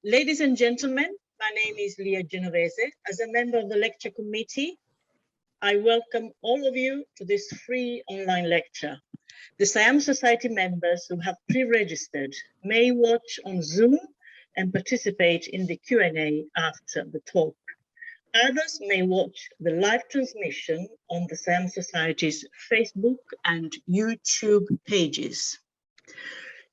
Ladies and gentlemen, my name is Leah Genovese. As a member of the lecture committee, I welcome all of you to this free online lecture. The Siam Society members who have pre-registered may watch on Zoom and participate in the Q&A after the talk. Others may watch the live transmission on the Siam Society's Facebook and YouTube pages.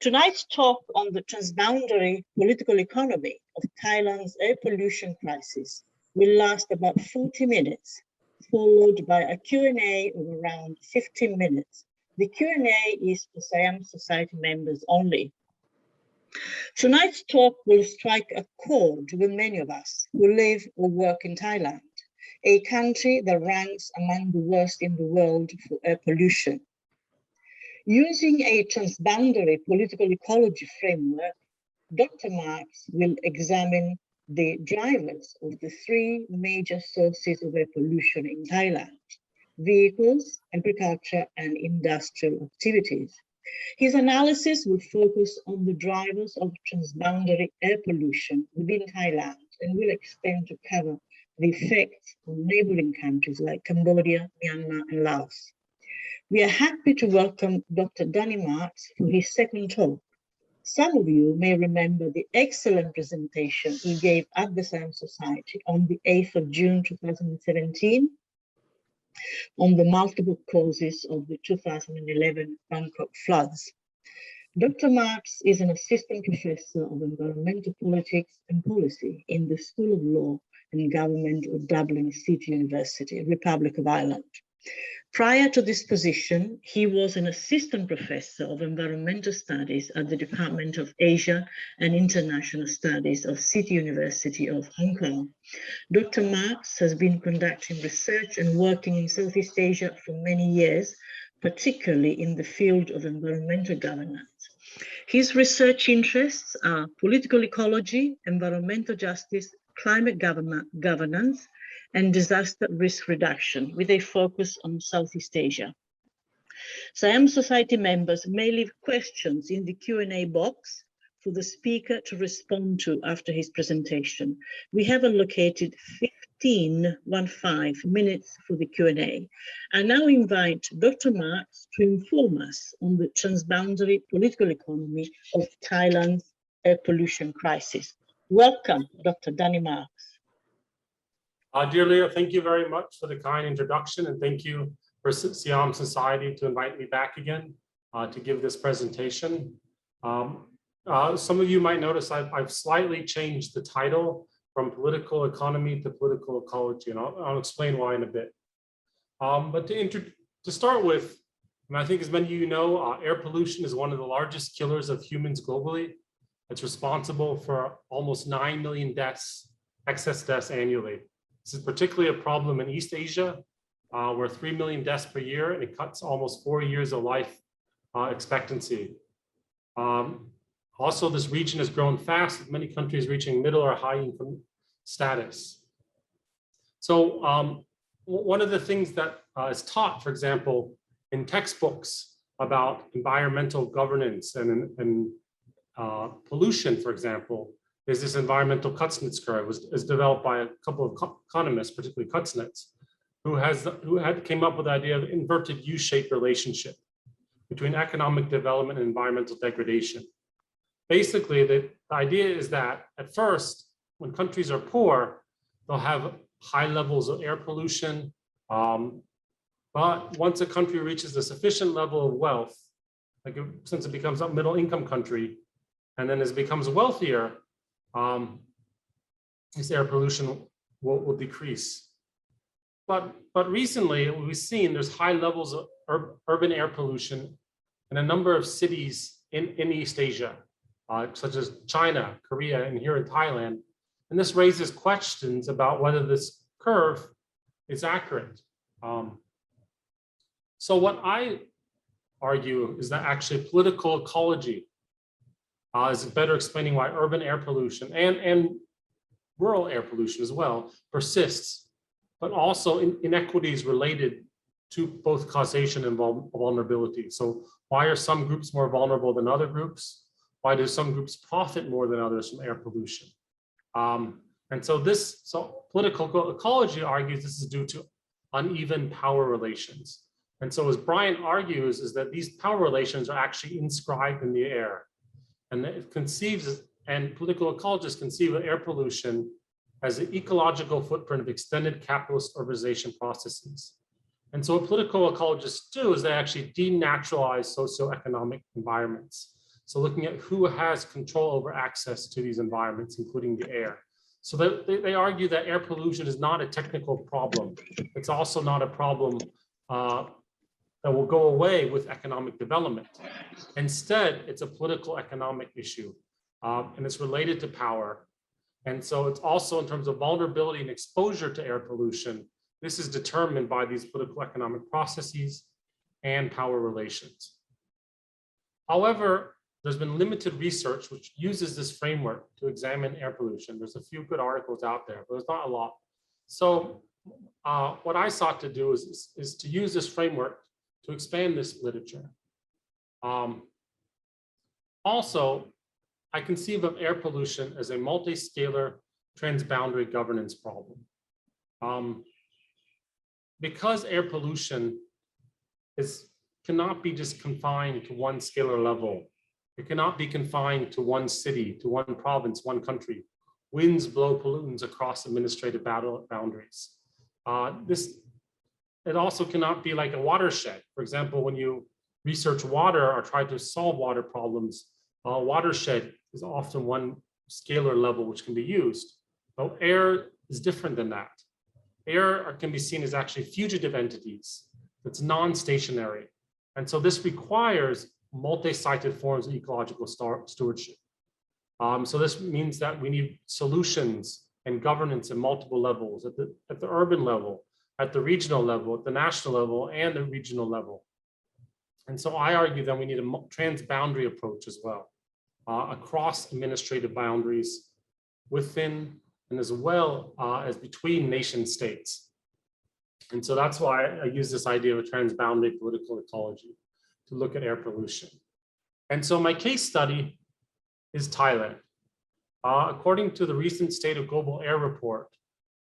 Tonight's talk on the transboundary political economy of Thailand's air pollution crisis will last about 40 minutes, followed by a Q&A of around 15 minutes. The Q&A is for Siam Society members only. Tonight's talk will strike a chord with many of us who live or work in Thailand, a country that ranks among the worst in the world for air pollution. Using a transboundary political ecology framework, Dr. Marx will examine the drivers of the three major sources of air pollution in Thailand: vehicles, agriculture, and industrial activities. His analysis will focus on the drivers of transboundary air pollution within Thailand and will extend to cover the effects on neighboring countries like Cambodia, Myanmar, and Laos. We are happy to welcome Dr. Danny Marx for his second talk. Some of you may remember the excellent presentation he gave at the Siam Society on the 8th of June 2017 on the multiple causes of the 2011 Bangkok floods. Dr. Marx is an assistant professor of environmental politics and policy in the School of Law and Government of Dublin City University, Republic of Ireland. Prior to this position, he was an assistant professor of environmental studies at the Department of Asia and International Studies of City University of Hong Kong. Dr. Marx has been conducting research and working in Southeast Asia for many years, particularly in the field of environmental governance. His research interests are political ecology, environmental justice, climate governance, and disaster risk reduction, with a focus on Southeast Asia. Siam Society members may leave questions in the Q&A box for the speaker to respond to after his presentation. We have allocated 15 minutes for the Q&A. I now invite Dr. Marx to inform us on the transboundary political economy of Thailand's air pollution crisis. Welcome, Dr. Danny Marx. Dear Leah, thank you very much for the kind introduction, and thank you for Siam Society to invite me back again to give this presentation. Some of you might notice I've slightly changed the title from political economy to political ecology, and I'll explain why in a bit. But to start with, and I think as many of you know, air pollution is one of the largest killers of humans globally. It's responsible for almost 9 million deaths, excess deaths annually. This is particularly a problem in East Asia, where 3 million deaths per year, and it cuts almost 4 years of life expectancy. Also, this region has grown fast, with many countries reaching middle or high income status. So one of the things that is taught, for example, in textbooks about environmental governance and pollution, for example, is this environmental Kuznets Curve. Was developed by a couple of economists, particularly Kuznets, who came up with the idea of inverted U-shaped relationship between economic development and environmental degradation. Basically, the idea is that at first, when countries are poor, they'll have high levels of air pollution. But once a country reaches a sufficient level of wealth, since it becomes a middle income country, and then as it becomes wealthier, this air pollution will decrease. But recently, we've seen there's high levels of urban air pollution in a number of cities in East Asia, such as China, Korea, and here in Thailand. And this raises questions about whether this curve is accurate. So what I argue is that actually political ecology is better explaining why urban air pollution and rural air pollution as well persists, but also inequities related to both causation and vulnerability. So why are some groups more vulnerable than other groups? Why do some groups profit more than others from air pollution? And so political ecology argues this is due to uneven power relations. And so as Brian argues, is that these power relations are actually inscribed in the air. And it conceives, and political ecologists conceive of air pollution as the ecological footprint of extended capitalist urbanization processes. And so what political ecologists do is they actually denaturalize socio-economic environments. So looking at who has control over access to these environments, including the air. So they argue that air pollution is not a technical problem. It's also not a problem that will go away with economic development. Instead, it's a political economic issue, and it's related to power. And so it's also in terms of vulnerability and exposure to air pollution, this is determined by these political economic processes and power relations. However, there's been limited research which uses this framework to examine air pollution. There's a few good articles out there, but there's not a lot. So what I sought to do is to use this framework to expand this literature. Also, I conceive of air pollution as a multi-scalar transboundary governance problem. Because air pollution cannot be just confined to one scalar level. It cannot be confined to one city, to one province, one country. Winds blow pollutants across administrative boundaries. It also cannot be like a watershed. For example, when you research water or try to solve water problems, a watershed is often one scalar level which can be used. But air is different than that. Air can be seen as actually fugitive entities. It's non-stationary. And so this requires multi-sited forms of ecological stewardship. So this means that we need solutions and governance at multiple levels, at the urban level, at the regional level, at the national level, and the regional level. And so I argue that we need a transboundary approach as well, across administrative boundaries, within and as well as between nation states. And so that's why I use this idea of a transboundary political ecology to look at air pollution. And so my case study is Thailand. According to the recent State of Global Air Report,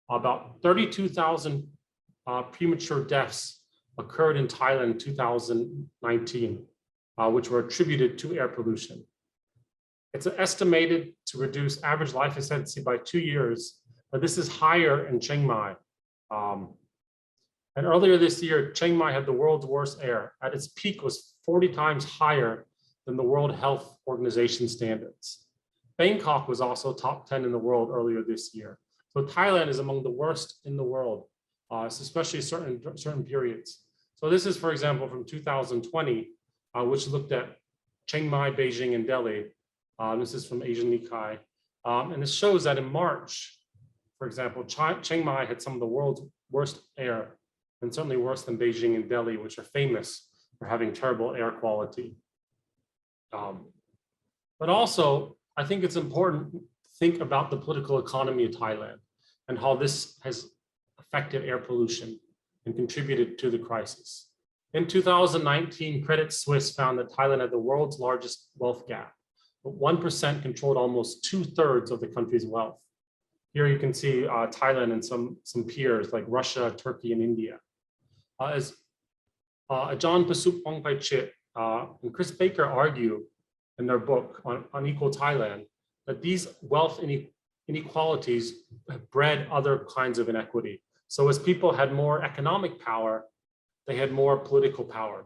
about 32,000 premature deaths occurred in Thailand in 2019, which were attributed to air pollution. It's estimated to reduce average life expectancy by 2 years, but this is higher in Chiang Mai. And earlier this year, Chiang Mai had the world's worst air. At its peak was 40 times higher than the World Health Organization standards. Bangkok was also top 10 in the world earlier this year. So Thailand is among the worst in the world, especially certain periods. So this is, for example, from 2020, which looked at Chiang Mai, Beijing, and Delhi. This is from Asian Nikkei. And it shows that in March, for example, Chiang Mai had some of the world's worst air, and certainly worse than Beijing and Delhi, which are famous for having terrible air quality. But also, I think it's important to think about the political economy of Thailand and how this has affected air pollution and contributed to the crisis. In 2019, Credit Suisse found that Thailand had the world's largest wealth gap, but 1% controlled almost 2/3 of the country's wealth. Here you can see Thailand and some peers like Russia, Turkey, and India. As John Pasup Pongpaichit and Chris Baker argue in their book on Unequal Thailand, that these wealth inequalities have bred other kinds of inequity. So as people had more economic power, they had more political power.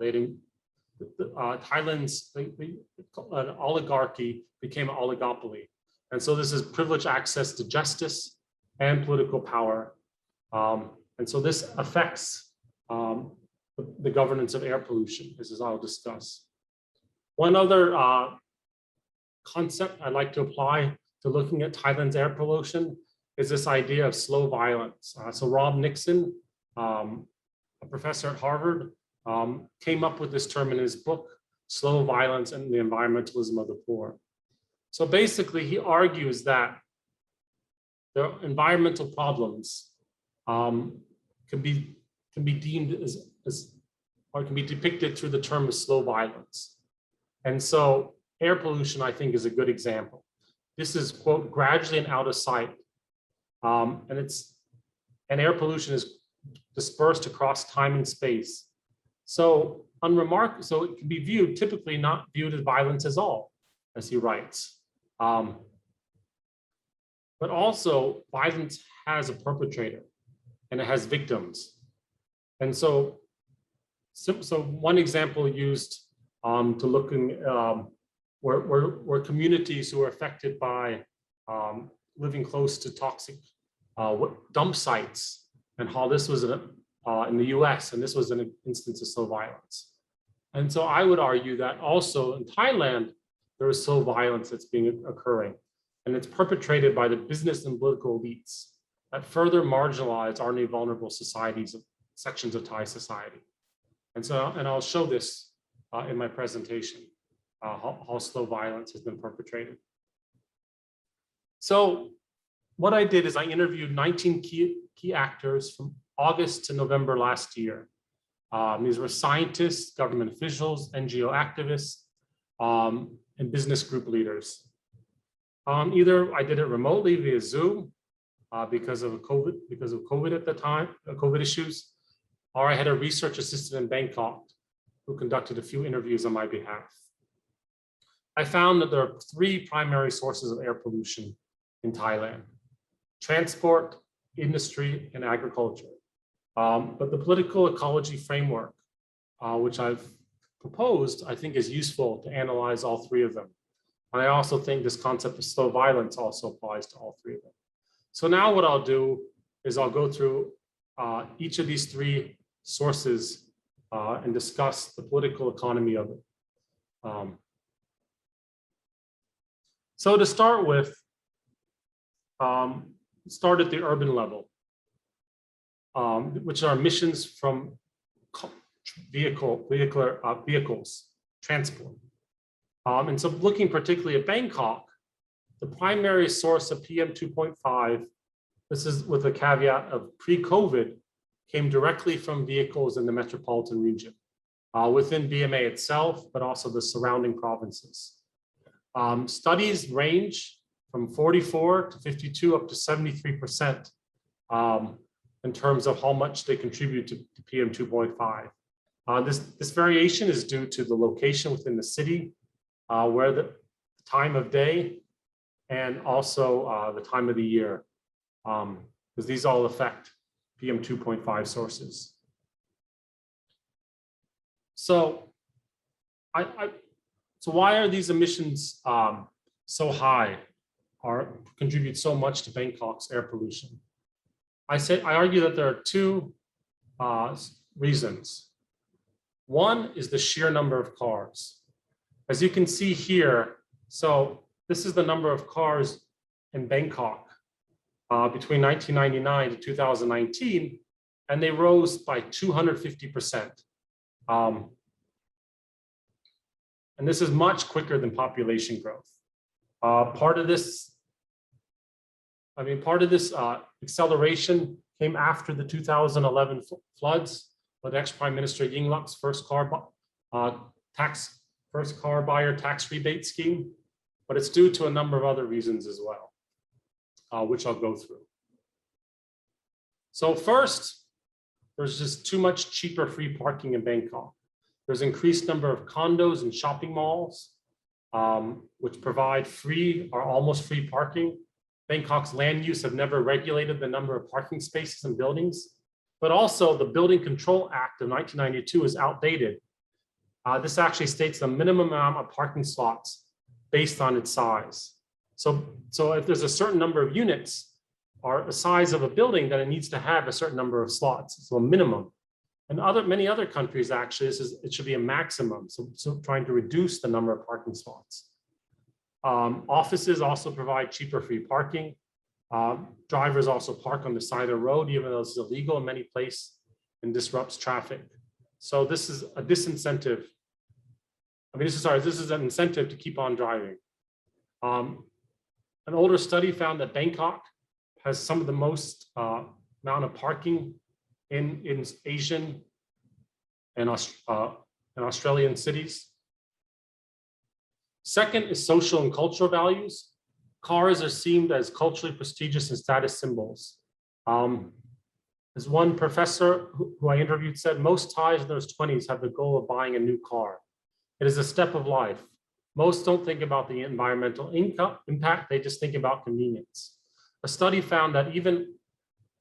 Thailand's an oligarchy became an oligopoly. And so this is privileged access to justice and political power. And so this affects the governance of air pollution, as I'll discuss. One other concept I'd like to apply to looking at Thailand's air pollution is this idea of slow violence. So Rob Nixon, a professor at Harvard, came up with this term in his book, Slow Violence and the Environmentalism of the Poor. So basically, he argues that the environmental problems can be deemed or can be depicted through the term of slow violence. And so air pollution, I think, is a good example. this is, quote, gradually and out of sight. And air pollution is dispersed across time and space. So so it can be viewed, typically not viewed as violence at all, as he writes. But also violence has a perpetrator and it has victims. And so one example used to look in were communities who are affected by living close to toxic dump sites, and how this was in the US, and this was an instance of slow violence. And so I would argue that also in Thailand, there is slow violence that's occurring, and it's perpetrated by the business and political elites that further marginalize already vulnerable sections of Thai society. And I'll show this in my presentation, how slow violence has been perpetrated. So what I did is I interviewed 19 key actors from August to November last year. These were scientists, government officials, NGO activists, and business group leaders. Either I did it remotely via Zoom because of COVID at the time, COVID issues, or I had a research assistant in Bangkok who conducted a few interviews on my behalf. I found that there are three primary sources of air pollution in Thailand: transport, industry, and agriculture. But the political ecology framework, which I've proposed, I think is useful to analyze all three of them. And I also think this concept of slow violence also applies to all three of them. So now what I'll do is I'll go through each of these three sources and discuss the political economy of it. So to start with, start at the urban level, which are emissions from vehicles, transport. And so looking particularly at Bangkok, the primary source of PM 2.5, this is with a caveat of pre-COVID, came directly from vehicles in the metropolitan region, within BMA itself, but also the surrounding provinces. Studies range from 44 to 52 up to 73% in terms of how much they contribute to PM 2.5. This variation is due to the location within the city, where the time of day, and also the time of the year, because these all affect PM 2.5 sources. So, so why are these emissions so high, or contribute so much to Bangkok's air pollution? I argue that there are two reasons. One is the sheer number of cars. As you can see here, so this is the number of cars in Bangkok between 1999 to 2019, and they rose by 250%. And this is much quicker than population growth. Part of this acceleration came after the 2011 floods, with ex-Prime Minister Yingluck's first car buyer tax rebate scheme, but it's due to a number of other reasons as well, which I'll go through. So first, there's just too much cheaper free parking in Bangkok. There's increased number of condos and shopping malls, which provide free or almost free parking. Bangkok's land use have never regulated the number of parking spaces and buildings, but also the Building Control Act of 1992 is outdated. This actually states the minimum amount of parking slots based on its size. So if there's a certain number of units or a size of a building, then it needs to have a certain number of slots, so a minimum. And many other countries, actually, it should be a maximum, so trying to reduce the number of parking slots. Offices also provide cheaper free parking. Drivers also park on the side of the road, even though this is illegal in many places and disrupts traffic. So this is a disincentive. This is an incentive to keep on driving. An older study found that Bangkok has some of the most amount of parking in Asian and Australian cities. Second is social and cultural values. cars are seen as culturally prestigious and status symbols. As one professor who I interviewed said, most Thais in their 20s have the goal of buying a new car. It is a step of life. Most don't think about the environmental impact, they just think about convenience. A study found that even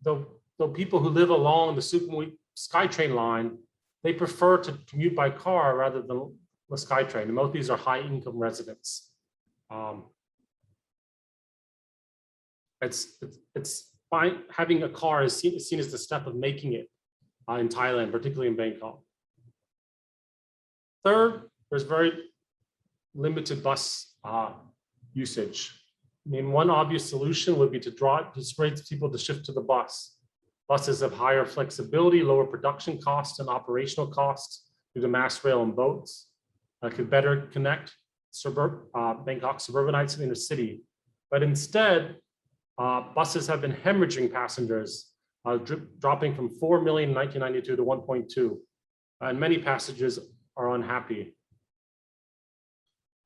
though people who live along the Sukhumvit SkyTrain line, they prefer to commute by car rather than the SkyTrain. And most of these are high income residents. Having a car is seen as the step of making it in Thailand, particularly in Bangkok. Third, there's very limited bus usage. I mean, one obvious solution would be to persuade people to shift to the bus. Buses have higher flexibility, lower production costs and operational costs due to mass rail and boats. Could better connect Bangkok suburbanites to the inner city. But instead, buses have been hemorrhaging passengers, dropping from 4 million in 1992 to 1.2, and many passengers are unhappy.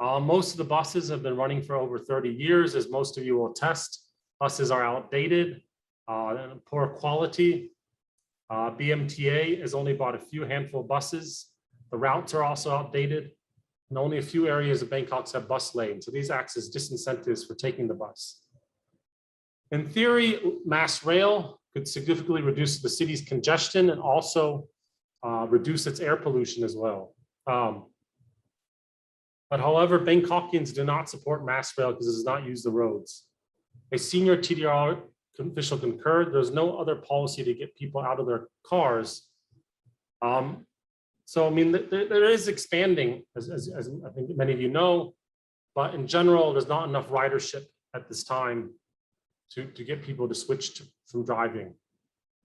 Most of the buses have been running for over 30 years, as most of you will attest. Buses are outdated and poor quality. BMTA has only bought a few handful of buses. The routes are also outdated, and only a few areas of Bangkok have bus lanes. So these act as disincentives for taking the bus. In theory, mass rail could significantly reduce the city's congestion and also reduce its air pollution as well. But however, Bangkokians do not support mass rail because it does not use the roads. A senior TDR official concurred, there's no other policy to get people out of their cars. So, I mean, there is expanding, as I think many of you know, but in general, there's not enough ridership at this time to get people to switch from driving.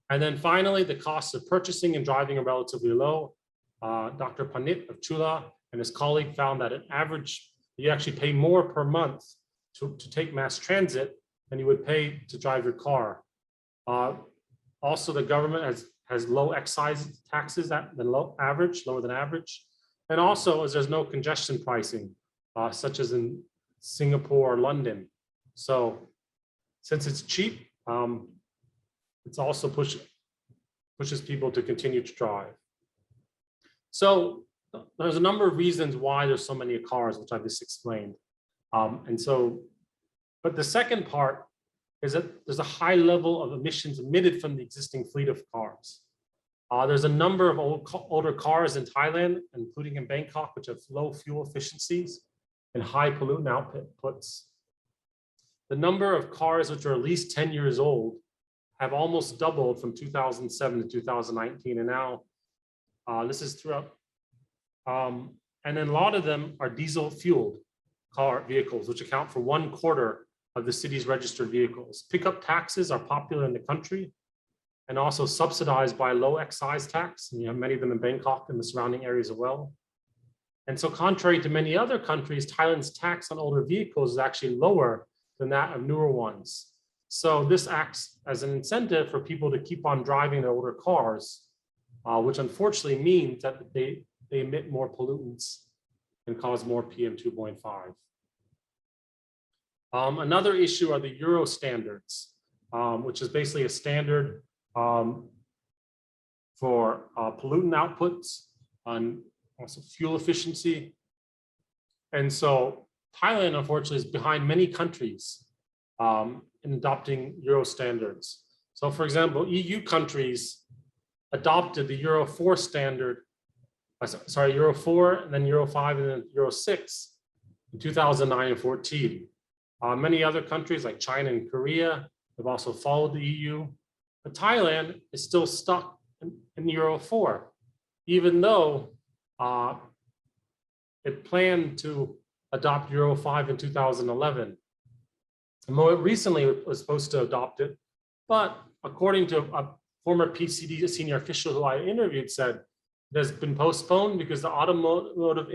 And then finally, the costs of purchasing and driving are relatively low. Dr. Panit of Chula and his colleague found that on average, you actually pay more per month to take mass transit than you would pay to drive your car. Also, the government has low excise taxes lower than average. And also, as there's no congestion pricing, such as in Singapore or London. So since it's cheap, it's also pushes people to continue to drive. So there's a number of reasons why there's so many cars, which I just explained. But the second part is that there's a high level of emissions emitted from the existing fleet of cars. There's a number of older cars in Thailand, including in Bangkok, which have low fuel efficiencies and high pollutant outputs. The number of cars which are at least 10 years old have almost doubled from 2007 to 2019. And now this is throughout. And then a lot of them are diesel fueled vehicles, which account for 1/4 of the city's registered vehicles. Pickup taxes are popular in the country and also subsidized by a low excise tax. And you have many of them in Bangkok and the surrounding areas as well. And so contrary to many other countries, Thailand's tax on older vehicles is actually lower than that of newer ones. So this acts as an incentive for people to keep on driving their older cars, which unfortunately means that they emit more pollutants and cause more PM 2.5. Another issue are the Euro standards, which is basically a standard for pollutant outputs and also fuel efficiency. And so Thailand, unfortunately, is behind many countries in adopting Euro standards. So for example, EU countries adopted the Euro 4 standard, Euro 4, and then Euro 5, and then Euro 6 in 2009 and 14. Many other countries like China and Korea have also followed the EU, but Thailand is still stuck in Euro 4, even though it planned to adopt Euro 5 in 2011. And more recently, it was supposed to adopt it, but according to a former PCD senior official who I interviewed said, it has been postponed because the automotive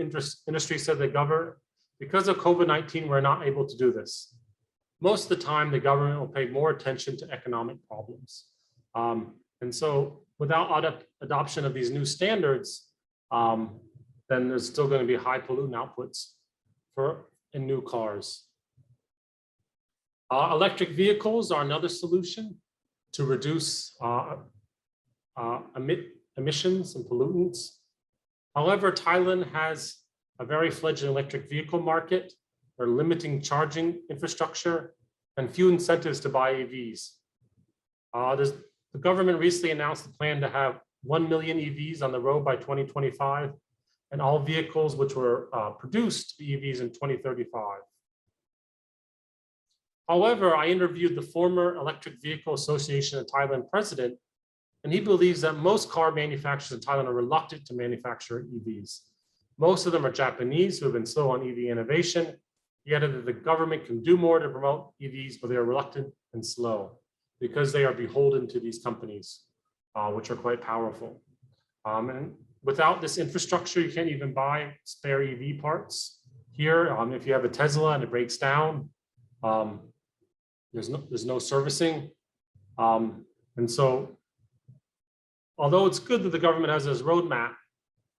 industry said the government, because of COVID-19, we're not able to do this. Most of the time, the government will pay more attention to economic problems. And so without adoption of these new standards, then there's still going to be high pollutant outputs in new cars. Electric vehicles are another solution to reduce emissions and pollutants. However, Thailand has a very fledgling electric vehicle market. They're limiting charging infrastructure and few incentives to buy EVs. The government recently announced the plan to have 1 million EVs on the road by 2025, and all vehicles which were produced to be EVs in 2035. However, I interviewed the former Electric Vehicle Association of Thailand president, and he believes that most car manufacturers in Thailand are reluctant to manufacture EVs. Most of them are Japanese who have been slow on EV innovation, yet the government can do more to promote EVs, but they are reluctant and slow because they are beholden to these companies, which are quite powerful. And without this infrastructure, you can't even buy spare EV parts. Here, if you have a Tesla and it breaks down, there's no servicing. And so, although it's good that the government has this roadmap,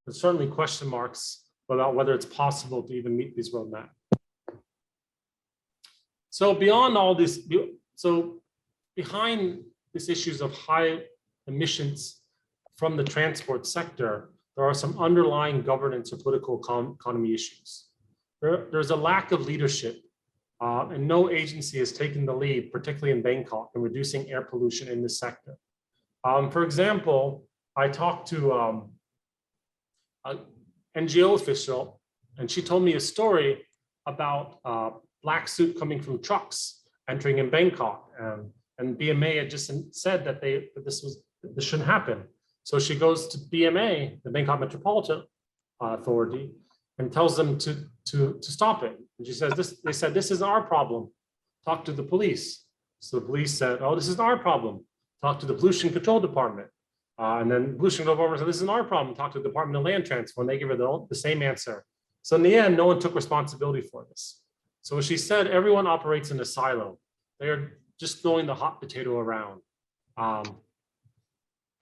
there's certainly question marks about whether it's possible to even meet these roadmap. So beyond all this, behind these issues of high emissions from the transport sector, there are some underlying governance or political economy issues. There's a lack of leadership, and no agency has taken the lead, particularly in Bangkok, in reducing air pollution in this sector. For example, I talked to an NGO official, and she told me a story about black soot coming from trucks entering in Bangkok, and BMA had just said that this shouldn't happen. So she goes to BMA, the Bangkok Metropolitan Authority, and tells them to stop it. And she says, they said, this is our problem. Talk to the police. So the police said, oh, this is our problem. Talk to the Pollution Control Department. And then Pollution Control Department said, this is our problem. Talk to the Department of Land Transport. And they give her the same answer. So in the end, no one took responsibility for this. So she said, everyone operates in a silo. They are just throwing the hot potato around.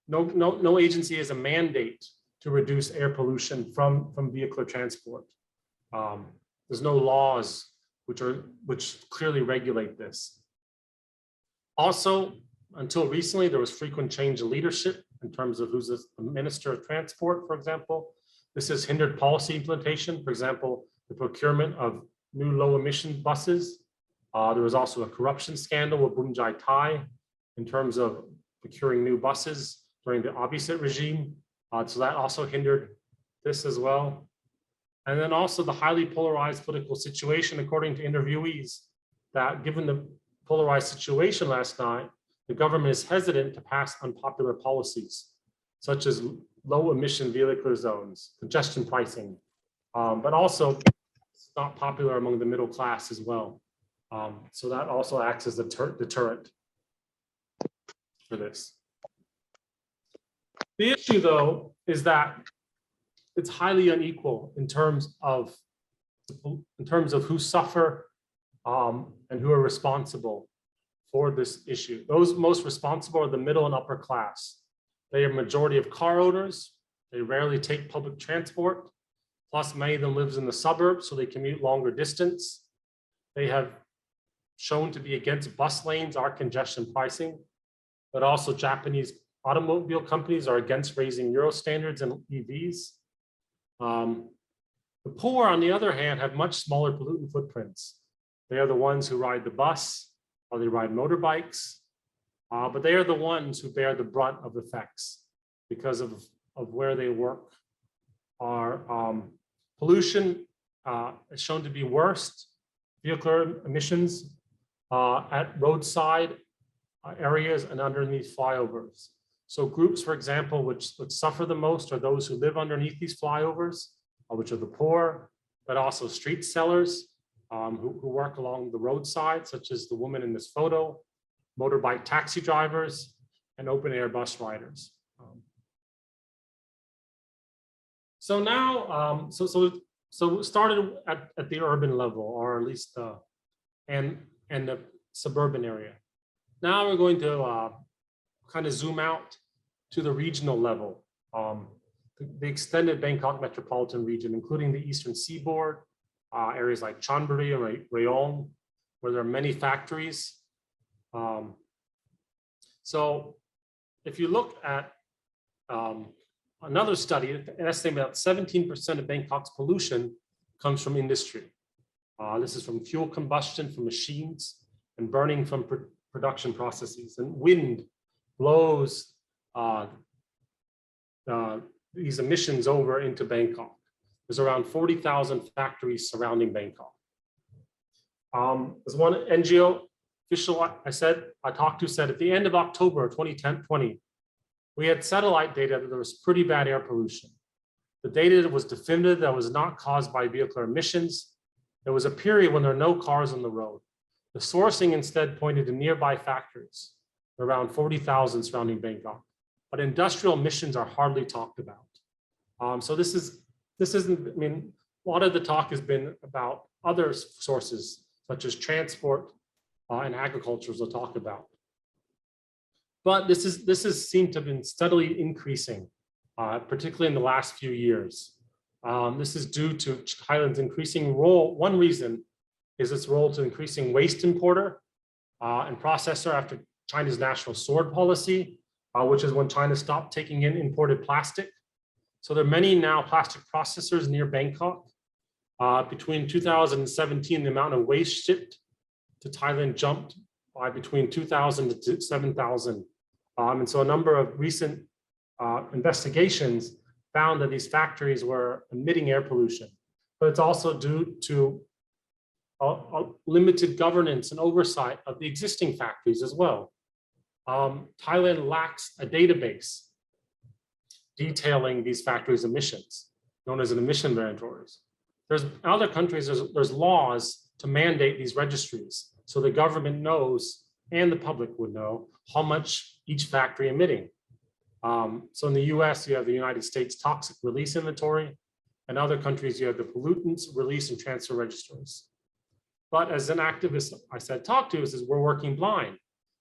No agency has a mandate to reduce air pollution from vehicular transport. There's no laws which clearly regulate this. Also, until recently, there was frequent change in leadership in terms of who's the Minister of Transport, for example. This has hindered policy implementation, for example, the procurement of new low emission buses. There was also a corruption scandal with Bunjai Thai in terms of procuring new buses during the Abhisit regime. So that also hindered this as well. And then also the highly polarized political situation, according to interviewees, that given the polarized situation last night, the government is hesitant to pass unpopular policies, such as low emission vehicular zones, congestion pricing, but also it's not popular among the middle class as well. So that also acts as a deterrent for this. The issue, though, is that it's highly unequal in terms of who suffer and who are responsible for this issue. Those most responsible are the middle and upper class. They are a majority of car owners. They rarely take public transport. Plus, many of them live in the suburbs, so they commute longer distance. They have shown to be against bus lanes, our congestion pricing, but also Japanese automobile companies are against raising Euro standards in EVs. The poor, on the other hand, have much smaller pollutant footprints. They are the ones who ride the bus or they ride motorbikes, but they are the ones who bear the brunt of effects because of where they work. Our pollution is shown to be worst, vehicular emissions at roadside areas and underneath flyovers. So groups, for example, which suffer the most are those who live underneath these flyovers, which are the poor, but also street sellers who work along the roadside, such as the woman in this photo, motorbike taxi drivers, and open air bus riders. So now, so it started at the urban level, or at least and the suburban area. Now we're going to kind of zoom out to the regional level, the extended Bangkok metropolitan region, including the eastern seaboard, areas like Chonburi and Rayong, where there are many factories. So if you look at another study, it estimates about 17% of Bangkok's pollution comes from industry. This is from fuel combustion from machines and burning from production processes. And wind blows these emissions over into Bangkok. There's around 40,000 factories surrounding Bangkok. There's one NGO official I talked to said at the end of October 2020, we had satellite data that there was pretty bad air pollution. The data was definitive that was not caused by vehicular emissions. There was a period when there were no cars on the road. The sourcing instead pointed to nearby factories, around 40,000 surrounding Bangkok. But industrial emissions are hardly talked about. So this isn't, I mean, a lot of the talk has been about other sources, such as transport and agriculture, as we'll talk about. But this has seemed to have been steadily increasing, particularly in the last few years. This is due to Thailand's increasing role. One reason is its role to increasing waste importer and processor after China's national sword policy, which is when China stopped taking in imported plastic. So there are many now plastic processors near Bangkok. Between 2017, the amount of waste shipped to Thailand jumped by between 2,000 to 7,000. And so a number of recent investigations found that these factories were emitting air pollution, but it's also due to limited governance and oversight of the existing factories as well. Thailand lacks a database detailing these factories' emissions, known as an emission inventories. There's in other countries, there's laws to mandate these registries, so the government knows and the public would know how much each factory emitting. So in the US, you have the United States Toxic Release Inventory, and other countries, you have the Pollutants Release and Transfer Registries. But as an activist I said, talk to us, is we're working blind.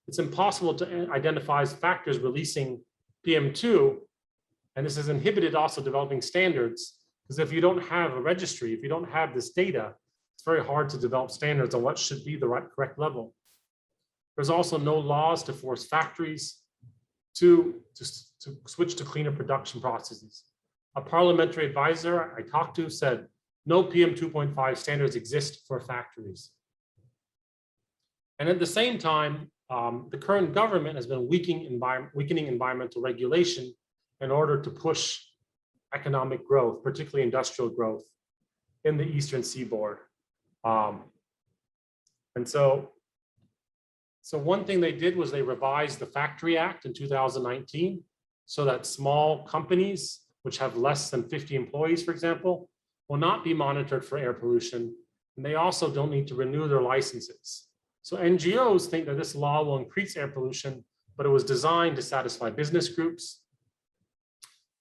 It's impossible to identify factors releasing PM2, and this has inhibited also developing standards, because if you don't have a registry, if you don't have this data, it's very hard to develop standards on what should be the correct level. There's also no laws to force factories to switch to cleaner production processes. A parliamentary advisor I talked to said, no PM 2.5 standards exist for factories. And at the same time, the current government has been weakening environmental regulation in order to push economic growth, particularly industrial growth in the Eastern Seaboard. And so one thing they did was they revised the Factory Act in 2019 so that small companies, which have less than 50 employees, for example, will not be monitored for air pollution. And they also don't need to renew their licenses. So NGOs think that this law will increase air pollution, but it was designed to satisfy business groups.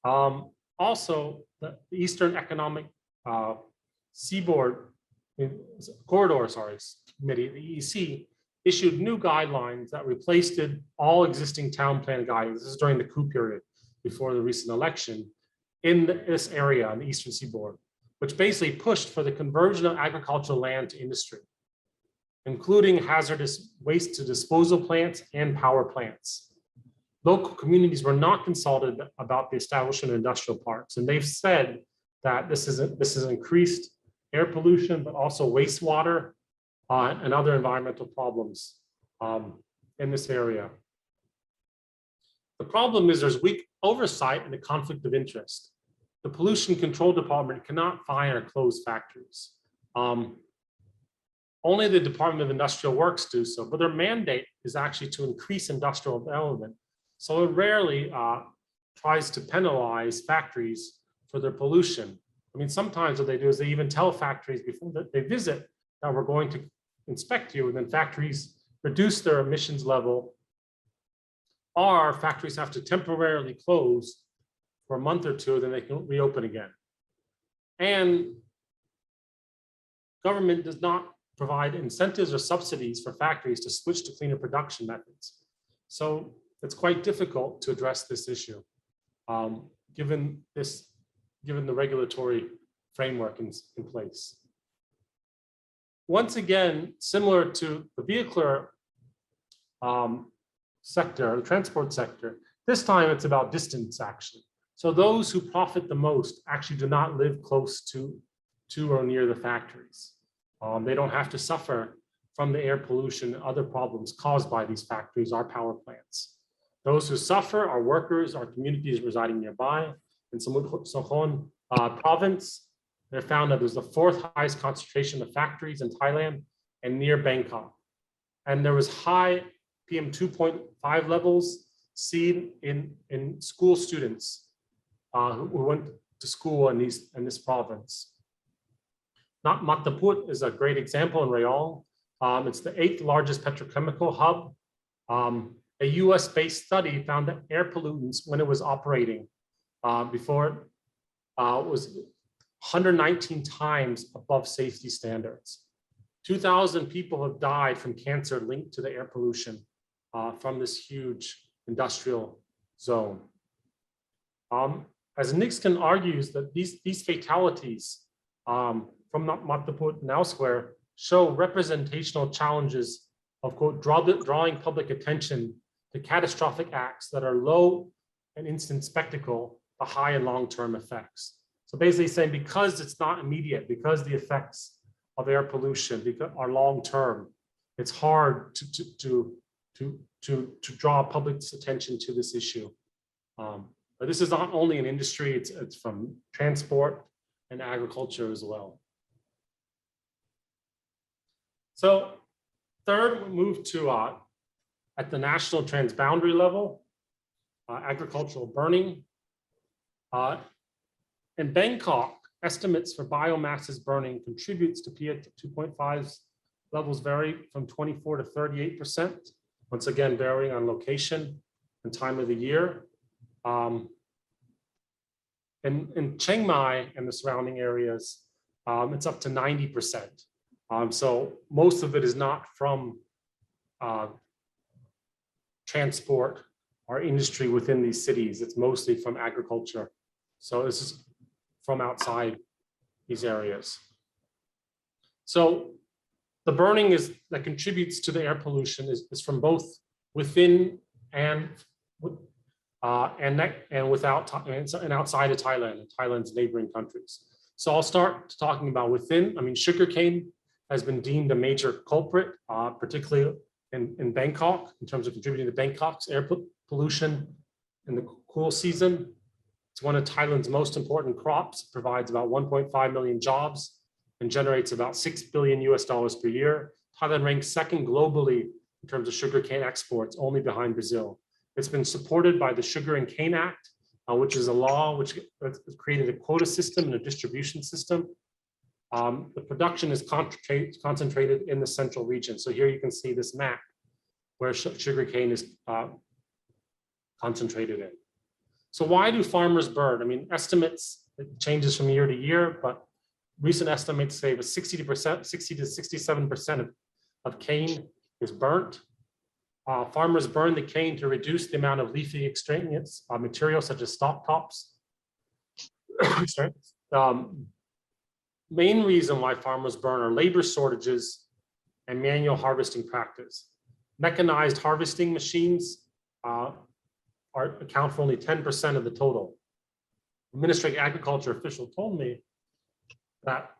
Also, the Eastern Economic Seaboard Corridor, Committee, the EEC, issued new guidelines that replaced all existing town plan guidance. This is during the coup period before the recent election in this area on the Eastern Seaboard, which basically pushed for the conversion of agricultural land to industry, including hazardous waste to disposal plants and power plants. Local communities were not consulted about the establishment of industrial parks, and they've said that this is increased air pollution, but also wastewater and other environmental problems in this area. The problem is there's weak oversight and a conflict of interest. The Pollution Control Department cannot fine or close factories. Only the Department of Industrial Works do so, but their mandate is actually to increase industrial development. So it rarely tries to penalize factories for their pollution. I mean, sometimes what they do is they even tell factories before that they visit that we're going to inspect you, and then factories reduce their emissions level, or factories have to temporarily close for a month or two, then they can reopen again. And government does not provide incentives or subsidies for factories to switch to cleaner production methods. So it's quite difficult to address this issue, given the regulatory framework in place. once again, similar to the vehicular sector, the transport sector, this time it's about distance actually. So those who profit the most actually do not live close to or near the factories. They don't have to suffer from the air pollution and other problems caused by these factories or power plants. Those who suffer are workers, are communities residing nearby. In Samut Sakhon province, they found that there's the 4th highest concentration of factories in Thailand and near Bangkok. And there was high PM 2.5 levels seen in school students who went to school in this province. Mataput is a great example in Rayong. It's the 8th largest petrochemical hub. A US-based study found that air pollutants, when it was operating before, was 119 times above safety standards. 2,000 people have died from cancer linked to the air pollution from this huge industrial zone. As Nixon argues that these fatalities from Mataput and elsewhere show representational challenges of, quote, drawing public attention to catastrophic acts that are low and instant spectacle, but high and long-term effects. So basically saying, because it's not immediate, because the effects of air pollution are long-term, it's hard to draw public's attention to this issue. But this is not only an industry, it's from transport and agriculture as well. So third, we move to at the national transboundary level, agricultural burning. In Bangkok, estimates for biomasses burning contributes to PM2.5 levels vary from 24 to 38%, once again varying on location and time of the year. In Chiang Mai and the surrounding areas, it's up to 90%. So most of it is not from transport or industry within these cities. It's mostly from agriculture. So this is from outside these areas. So the burning that contributes to the air pollution is from both within and without and outside of Thailand and Thailand's neighboring countries. So I'll start talking about within. I mean, sugarcane has been deemed a major culprit, particularly in Bangkok, in terms of contributing to Bangkok's air pollution in the cool season. It's one of Thailand's most important crops, provides about 1.5 million jobs and generates about $6 billion per year. Thailand ranks second globally in terms of sugarcane exports, only behind Brazil. It's been supported by the Sugar and Cane Act, which is a law which created a quota system and a distribution system. The production is concentrated in the central region. So here you can see this map where sugarcane is concentrated in. So why do farmers burn? I mean, estimates, it changes from year to year, but recent estimates say that 60 to 67% of cane is burnt. Farmers burn the cane to reduce the amount of leafy extraneous material such as stalk tops. Main reason why farmers burn are labor shortages and manual harvesting practice. Mechanized harvesting machines account for only 10% of the total. The Ministry of Agriculture official told me that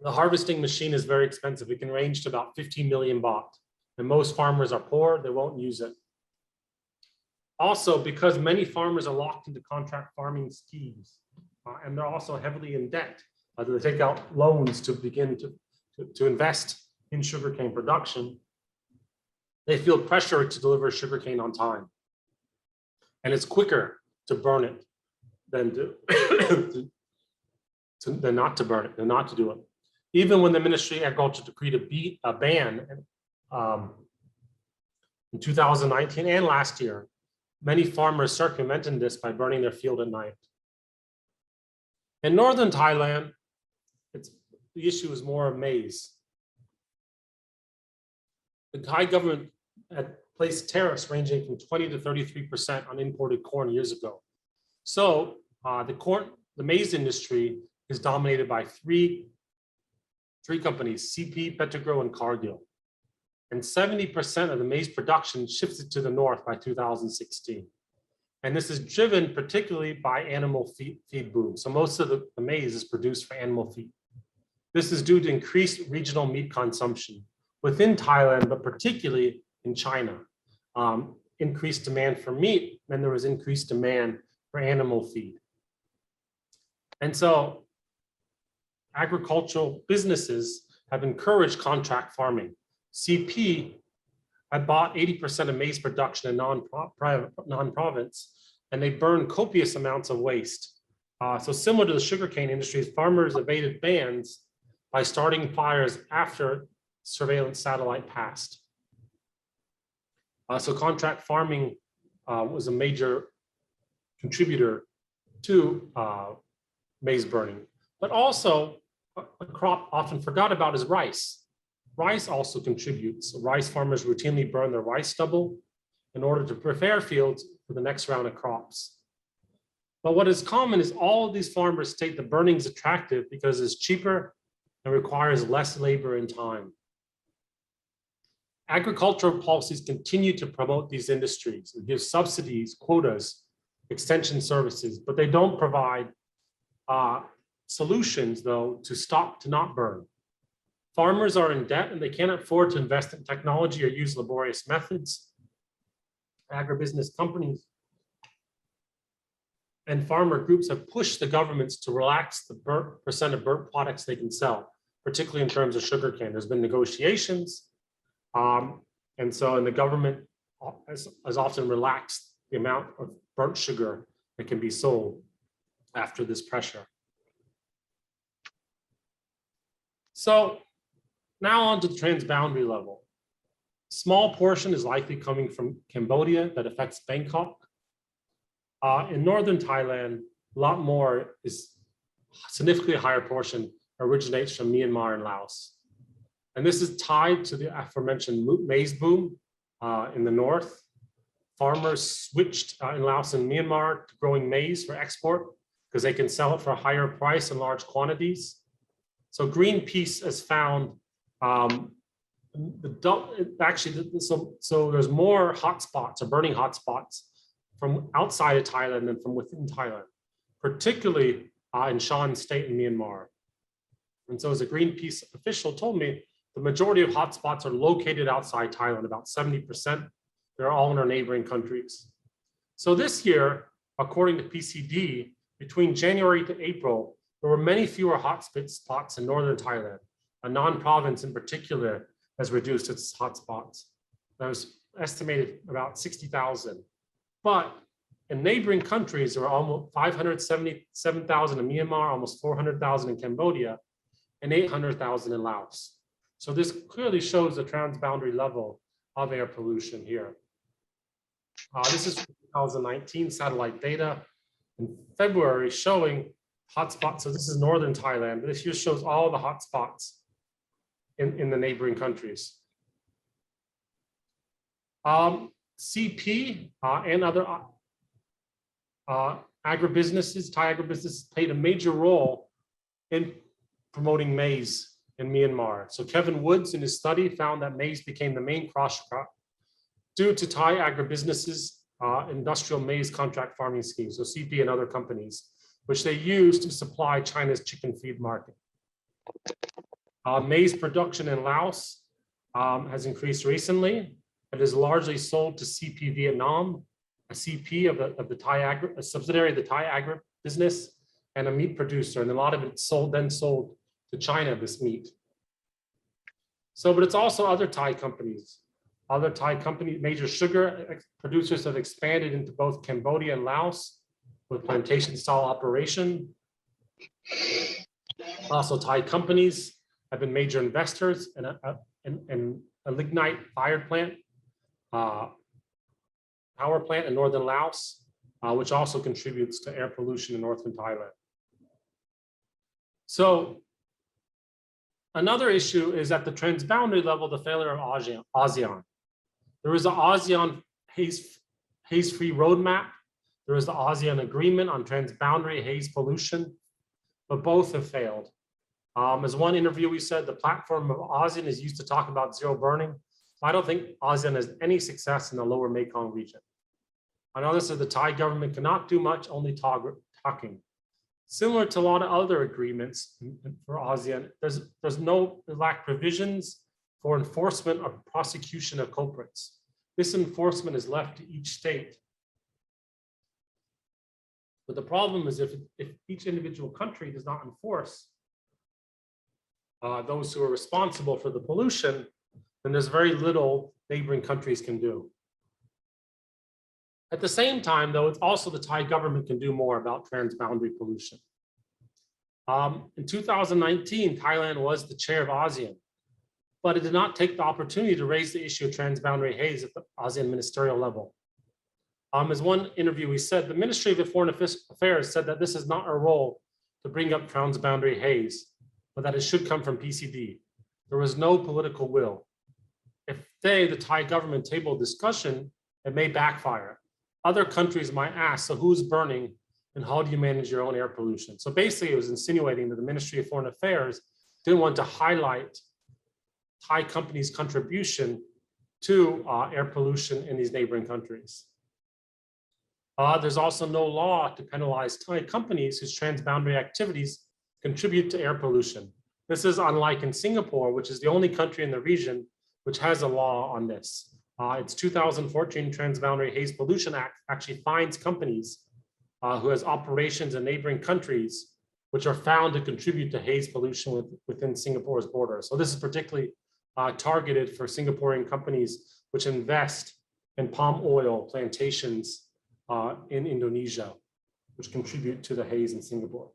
the harvesting machine is very expensive. It can range to about 15 million baht. And most farmers are poor, they won't use it. Also, because many farmers are locked into contract farming schemes, and they're also heavily in debt. They take out loans to begin to invest in sugarcane production. They feel pressure to deliver sugarcane on time. And it's quicker to burn it than than not to burn it, than not to do it. Even when the Ministry of Agriculture decreed a ban in 2019 and last year, many farmers circumvented this by burning their field at night. In northern Thailand, the issue is more of maize. The Thai government had placed tariffs ranging from 20 to 33% on imported corn years ago. So the maize industry is dominated by three three companies, CP, Petrogrow, and Cargill. And 70% of the maize production shifted to the north by 2016. And this is driven particularly by animal feed boom. So most of the maize is produced for animal feed. This is due to increased regional meat consumption within Thailand, but particularly in China. Increased demand for meat, then there was increased demand for animal feed. And so agricultural businesses have encouraged contract farming. CP had bought 80% of maize production in non-province, and they burn copious amounts of waste. So similar to the sugarcane industry, farmers evaded bans by starting fires after surveillance satellite passed. So contract farming was a major contributor to maize burning. But also a crop often forgot about is rice. Rice also contributes. Rice farmers routinely burn their rice stubble in order to prepare fields for the next round of crops. But what is common is all of these farmers state the burning is attractive because it's cheaper and requires less labor and time. Agricultural policies continue to promote these industries. They give subsidies, quotas, extension services, but they don't provide solutions, though, to not burn. Farmers are in debt and they can't afford to invest in technology or use laborious methods. Agribusiness companies and farmer groups have pushed the governments to relax the percent of burnt products they can sell, particularly in terms of sugarcane. There's been negotiations, and the government has often relaxed the amount of burnt sugar that can be sold after this pressure. So now on to the transboundary level. Small portion is likely coming from Cambodia that affects Bangkok. In northern Thailand, a lot more is significantly higher portion originates from Myanmar and Laos. And this is tied to the aforementioned maize boom in the north. Farmers switched in Laos and Myanmar to growing maize for export because they can sell it for a higher price in large quantities. So Greenpeace has found so there's more hotspots or burning hotspots from outside of Thailand than from within Thailand, particularly in Shan State in Myanmar. And so as a Greenpeace official told me, the majority of hotspots are located outside Thailand, about 70%. They're all in our neighboring countries. So this year, according to PCD, between January to April, there were many fewer hotspots in northern Thailand. A non-province in particular has reduced its hotspots. That was estimated about 60,000. But in neighboring countries, there were almost 577,000 in Myanmar, almost 400,000 in Cambodia, and 800,000 in Laos. So this clearly shows the transboundary level of air pollution here. This is 2019 satellite data in February showing hotspots. So this is northern Thailand. This here shows all the hotspots in the neighboring countries. CP and other agribusinesses, Thai agribusinesses played a major role in promoting maize in Myanmar. So Kevin Woods in his study found that maize became the main cross crop due to Thai agribusinesses, industrial maize contract farming schemes, so CP and other companies, which they use to supply China's chicken feed market. Maize production in Laos has increased recently. It is largely sold to CP Vietnam, a CP of the Thai a subsidiary of the Thai agribusiness, and a meat producer. And a lot of it sold to China, this meat. So, but it's also other Thai companies. Other Thai companies, major sugar producers have expanded into both Cambodia and Laos with plantation style operation. Also, Thai companies have been major investors in a lignite fired plant, power plant in northern Laos, which also contributes to air pollution in northern Thailand. So another issue is at the transboundary level, the failure of ASEAN. There is an ASEAN haze-free roadmap. There is the ASEAN agreement on transboundary haze pollution, but both have failed. As one interviewee said, the platform of ASEAN is used to talk about zero burning. I don't think ASEAN has any success in the lower Mekong region. Another said the Thai government cannot do much, only talking. Similar to a lot of other agreements for ASEAN, they lack provisions for enforcement or prosecution of culprits. This enforcement is left to each state. But the problem is if each individual country does not enforce those who are responsible for the pollution, then there's very little neighboring countries can do. At the same time, though, it's also the Thai government can do more about transboundary pollution. In 2019, Thailand was the chair of ASEAN, but it did not take the opportunity to raise the issue of transboundary haze at the ASEAN ministerial level. As one interviewee said, the Ministry of Foreign Affairs said that this is not our role to bring up transboundary haze, but that it should come from PCD. There was no political will. If the Thai government, table discussion, it may backfire. Other countries might ask, so who's burning and how do you manage your own air pollution? So basically it was insinuating that the Ministry of Foreign Affairs didn't want to highlight Thai companies' contribution to air pollution in these neighboring countries. There's also no law to penalize Thai companies whose transboundary activities contribute to air pollution. This is unlike in Singapore, which is the only country in the region which has a law on this. Its 2014 Transboundary Haze Pollution Act actually fines companies who has operations in neighboring countries which are found to contribute to haze pollution within Singapore's border. So this is particularly targeted for Singaporean companies which invest in palm oil plantations in Indonesia, which contribute to the haze in Singapore.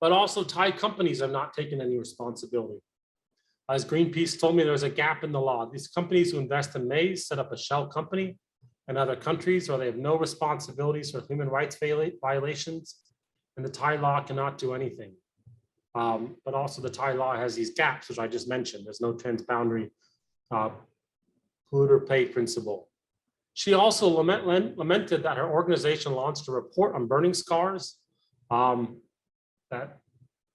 But also Thai companies have not taken any responsibility. As Greenpeace told me, there's a gap in the law. These companies who invest in Maize set up a shell company in other countries where they have no responsibilities for human rights violations, and the Thai law cannot do anything. But also the Thai law has these gaps, which I just mentioned. There's no transboundary polluter pay principle. She also lamented that her organization launched a report on burning scars that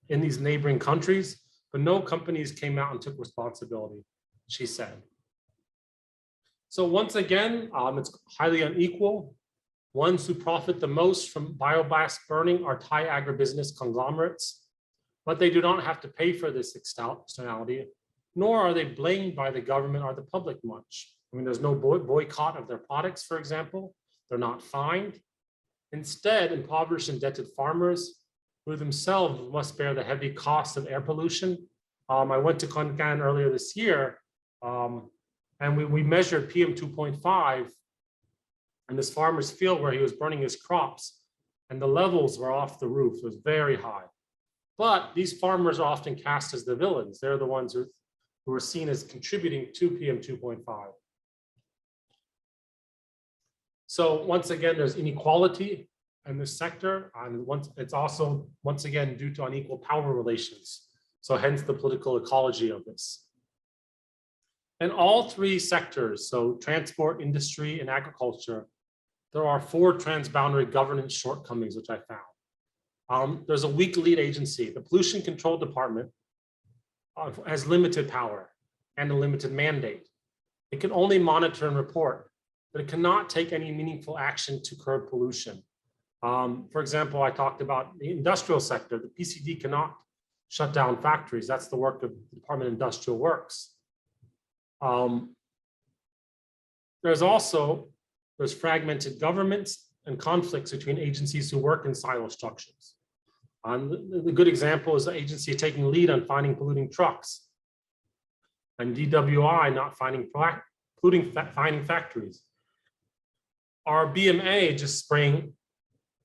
in these neighboring countries, but no companies came out and took responsibility, she said. So once again, it's highly unequal. Ones who profit the most from biomass burning are Thai agribusiness conglomerates, but they do not have to pay for this externality, nor are they blamed by the government or the public much. I mean, there's no boycott of their products, for example. They're not fined. Instead, impoverished and indebted farmers who themselves must bear the heavy cost of air pollution. I went to Khon Kaen earlier this year, and we measured PM 2.5 in this farmer's field where he was burning his crops, and the levels were off the roof. It was very high. But these farmers are often cast as the villains. They're the ones who are seen as contributing to PM 2.5. So once again, there's inequality in this sector, and it's also, once again, due to unequal power relations. So hence the political ecology of this. In all three sectors, so transport, industry, and agriculture, there are 4 transboundary governance shortcomings, which I found. There's a weak lead agency. The Pollution Control Department has limited power and a limited mandate. It can only monitor and report, but it cannot take any meaningful action to curb pollution. For example, I talked about the industrial sector. The PCD cannot shut down factories. That's the work of the Department of Industrial Works. There's fragmented governments and conflicts between agencies who work in silo structures. The good example is the agency taking lead on finding polluting trucks, and DWI not finding finding factories. Our BMA just spraying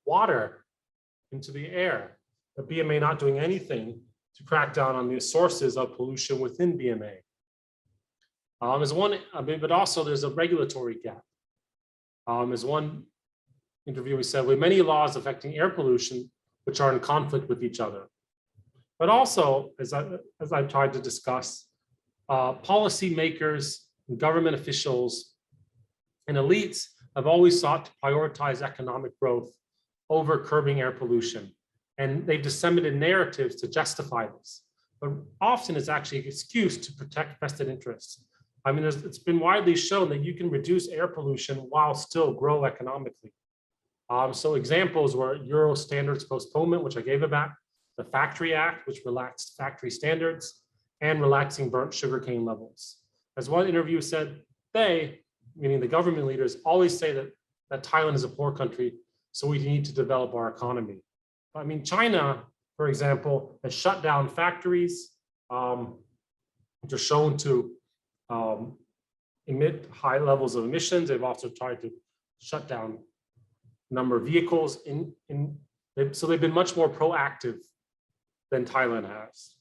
water into the air. The BMA not doing anything to crack down on the sources of pollution within BMA. But also there's a regulatory gap. As one interviewee said, with many laws affecting air pollution, which are in conflict with each other. But also, as I've tried to discuss, policymakers, government officials, and elites have always sought to prioritize economic growth over curbing air pollution. And they've disseminated narratives to justify this. But often it's actually an excuse to protect vested interests. I mean, it's been widely shown that you can reduce air pollution while still grow economically. So examples were Euro standards postponement, which I gave about, the Factory Act, which relaxed factory standards, and relaxing burnt sugarcane levels. As one interview said, they, meaning the government leaders, always say that Thailand is a poor country, so we need to develop our economy. I mean, China, for example, has shut down factories, which are shown to emit high levels of emissions. They've also tried to shut down a number of vehicles. So they've been much more proactive than Thailand has.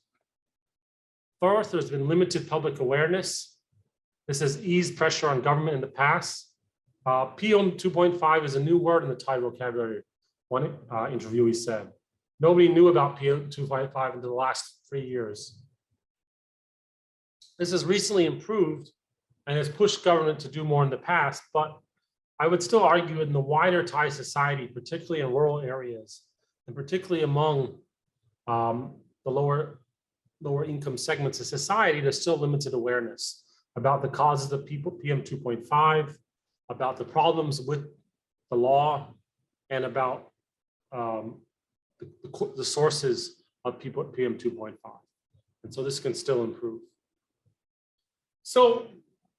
Fourth, there's been limited public awareness. This has eased pressure on government in the past. PM 2.5 is a new word in the Thai vocabulary, one interviewee said. Nobody knew about PM 2.5 until the last 3 years. This has recently improved and has pushed government to do more in the past, but I would still argue in the wider Thai society, particularly in rural areas, and particularly among the lower income segments of society, there's still limited awareness about the causes of PM 2.5, about the problems with the law, and about the sources of PM 2.5. And so this can still improve. So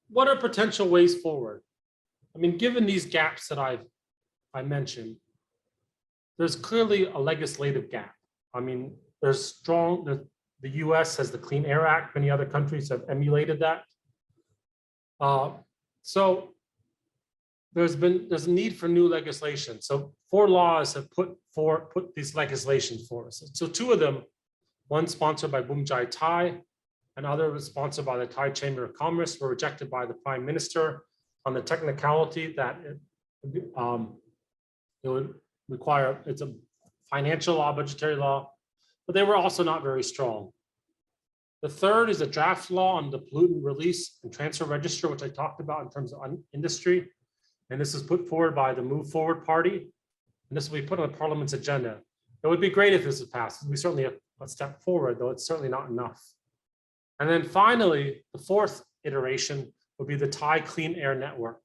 what are potential ways forward? I mean, given these gaps that I mentioned, there's clearly a legislative gap. I mean, the US has the Clean Air Act, many other countries have emulated that. So there's a need for new legislation. So 4 laws have put these legislations for us. So 2 of them, one sponsored by Bumjai Thai, and other was sponsored by the Thai Chamber of Commerce, were rejected by the Prime Minister on the technicality that it would require, it's a financial law, budgetary law, but they were also not very strong. The third is a draft law on the pollutant release and transfer register, which I talked about in terms of industry. And this is put forward by the Move Forward Party. And this will be put on the Parliament's agenda. It would be great if this was passed. We certainly have a step forward, though it's certainly not enough. And then finally, the 4th iteration would be the Thai Clean Air Network.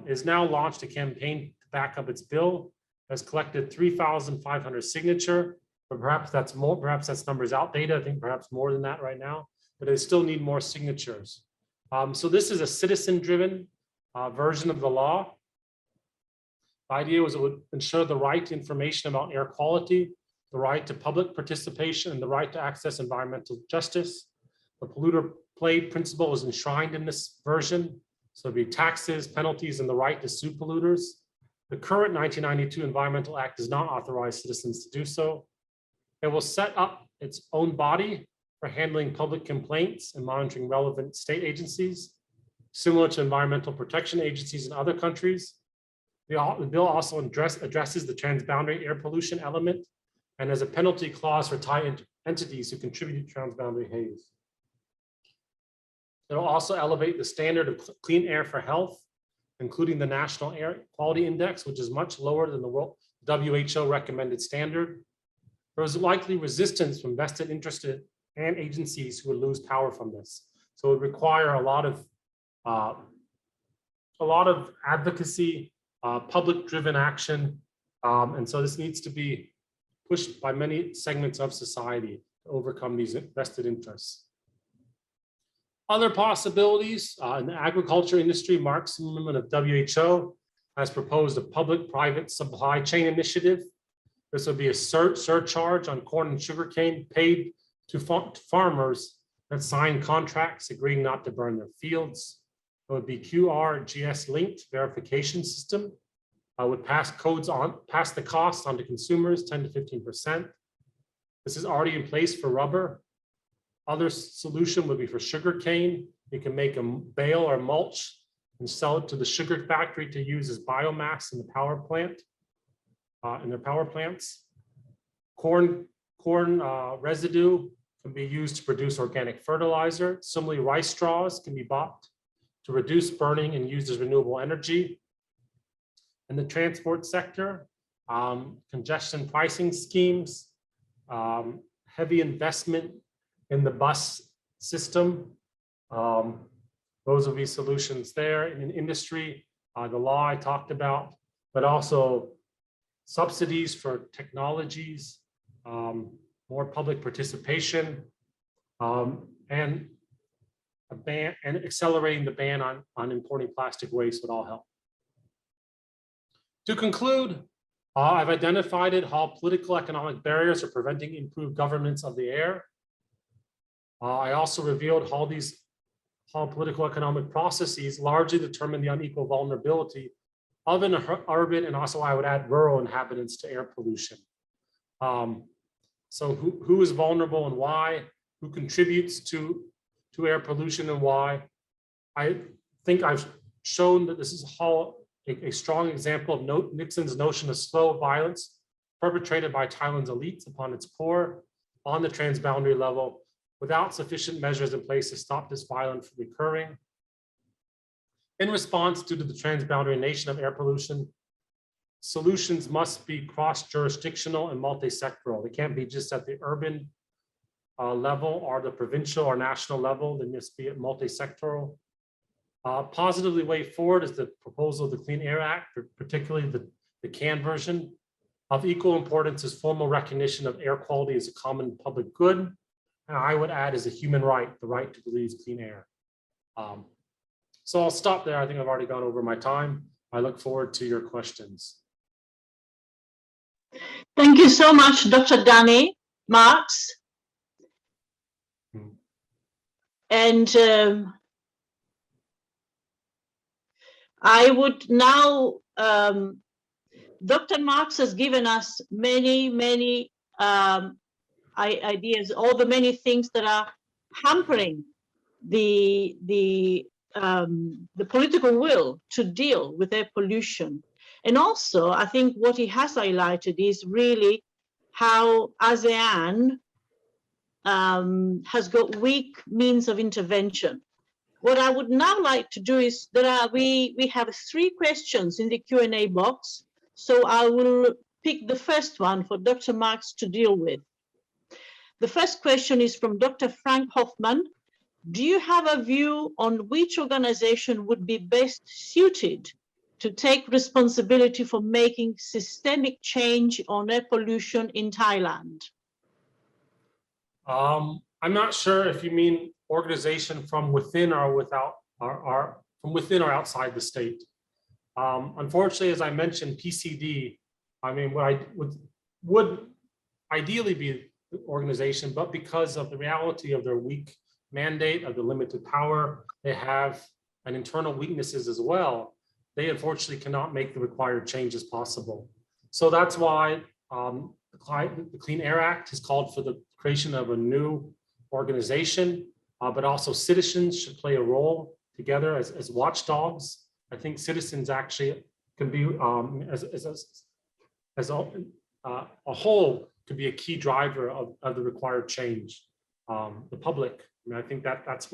Is now launched a campaign to back up its bill, has collected 3,500 signatures, but perhaps that's more, perhaps that's numbers outdated. I think perhaps more than that right now, but they still need more signatures. So this is a citizen-driven version of the law. The idea was it would ensure the right to information about air quality, the right to public participation, and the right to access environmental justice. The polluter pay principle is enshrined in this version. So it'd be taxes, penalties, and the right to sue polluters. The current 1992 Environmental Act does not authorize citizens to do so. It will set up its own body for handling public complaints and monitoring relevant state agencies, similar to environmental protection agencies in other countries. The bill also addresses the transboundary air pollution element and has a penalty clause for Thai entities who contribute to transboundary haze. It'll also elevate the standard of clean air for health, including the National Air Quality Index, which is much lower than the WHO recommended standard. There is likely resistance from vested interested and agencies who would lose power from this. So it would require a lot of advocacy, public-driven action, and so this needs to be pushed by many segments of society to overcome these vested interests. Other possibilities in the agriculture industry, Mark Zimmerman of WHO has proposed a public-private supply chain initiative. This would be a surcharge on corn and sugarcane paid to farmers that sign contracts agreeing not to burn their fields. It would be QRGS linked verification system. Would pass the cost on to consumers 10 to 15%. This is already in place for rubber. Other solution would be for sugarcane. You can make a bale or mulch and sell it to the sugar factory to use as biomass in the power plant, in their power plants. Corn residue can be used to produce organic fertilizer. Similarly, rice straws can be bought to reduce burning and used as renewable energy. In the transport sector, congestion pricing schemes, heavy investment in the bus system. Those will be solutions there. In industry, the law I talked about, but also subsidies for technologies, more public participation, and a ban and accelerating the ban on importing plastic waste would all help. To conclude, I've identified how political economic barriers are preventing improved governance of the air. I also revealed how political economic processes largely determine the unequal vulnerability of an urban and also, I would add, rural inhabitants to air pollution. So who is vulnerable and why? Who contributes to air pollution and why? I think I've shown that this is how a strong example of Nixon's notion of slow violence perpetrated by Thailand's elites upon its poor on the transboundary level without sufficient measures in place to stop this violence from recurring. In response, due to the transboundary nature of air pollution, solutions must be cross-jurisdictional and multi-sectoral. They can't be just at the urban level or the provincial or national level. They must be at multi-sectoral. Positively way forward is the proposal of the Clean Air Act, particularly the CAN version. Of equal importance is formal recognition of air quality as a common public good. And I would add as a human right, the right to breathe clean air. So I'll stop there. I think I've already gone over my time. I look forward to your questions. Thank you so much, Dr. Danny Marks. And I would now, Dr. Marks has given us many ideas, all the many things that are hampering the political will to deal with air pollution. And also, I think what he has highlighted is really how ASEAN has got weak means of intervention. What I would now like to do is we have 3 questions in the Q&A box. So I will pick the first one for Dr. Marks to deal with. The first question is from Dr. Frank Hoffman. Do you have a view on which organization would be best suited to take responsibility for making systemic change on air pollution in Thailand? I'm not sure if you mean organization from within or without, from within or outside the state. Unfortunately, as I mentioned, PCD, I mean, what I would ideally be the organization, but because of the reality of their weak mandate, of the limited power they have, and internal weaknesses as well, they unfortunately cannot make the required changes possible. So that's why the Clean Air Act has called for the creation of a new organization, but also citizens should play a role together as watchdogs. I think citizens actually can be, as a whole, could be a key driver of the required change. The public, I mean, I think that's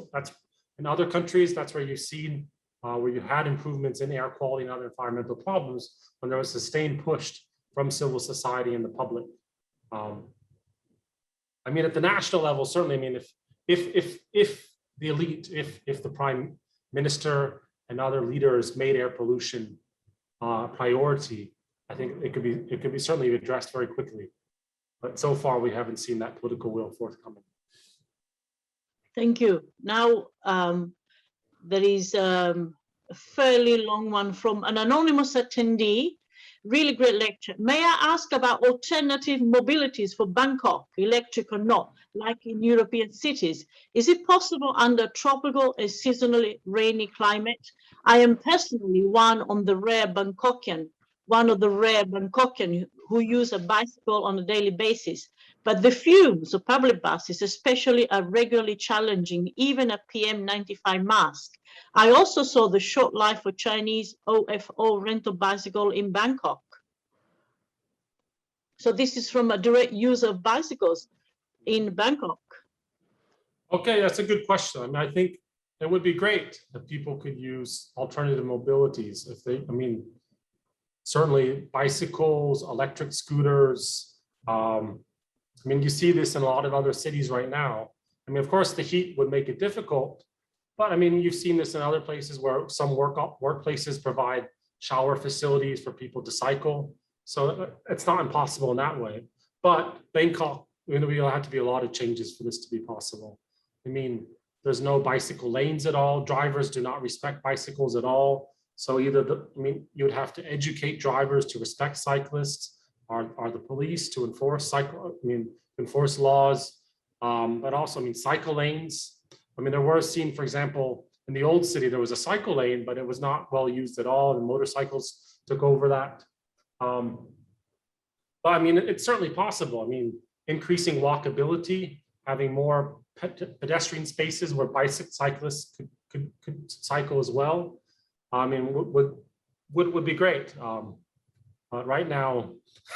in other countries, that's where you've seen where you had improvements in air quality and other environmental problems when there was sustained push from civil society and the public. I mean, at the national level, certainly, I mean, if the elite, if the prime minister and other leaders made air pollution a priority, I think it could be certainly addressed very quickly. But so far, we haven't seen that political will forthcoming. Thank you. Now, there is a fairly long one from an anonymous attendee. Really great lecture. May I ask about alternative mobilities for Bangkok, electric or not, like in European cities? Is it possible under tropical and seasonally rainy climate? I am personally one of the rare Bangkokian who use a bicycle on a daily basis. But the fumes of public buses especially are regularly challenging, even a PM95 mask. I also saw the short life of Chinese OFO rental bicycle in Bangkok. So this is from a direct use of bicycles in Bangkok. Okay, that's a good question. I mean, I think it would be great if people could use alternative mobilities. If they, I mean, certainly bicycles, electric scooters. I mean, you see this in a lot of other cities right now. I mean, of course, the heat would make it difficult, but I mean, you've seen this in other places where some workplaces provide shower facilities for people to cycle. So it's not impossible in that way. But Bangkok, will have to be a lot of changes for this to be possible. I mean, there's no bicycle lanes at all. Drivers do not respect bicycles at all. So either you would have to educate drivers to respect cyclists, or the police to enforce enforce laws. But also, cycle lanes. There were seen, for example, in the old city, there was a cycle lane, but it was not well used at all. And motorcycles took over that. But it's certainly possible. Increasing walkability, having more pedestrian spaces where cyclists could cycle as well. Would be great. But right now,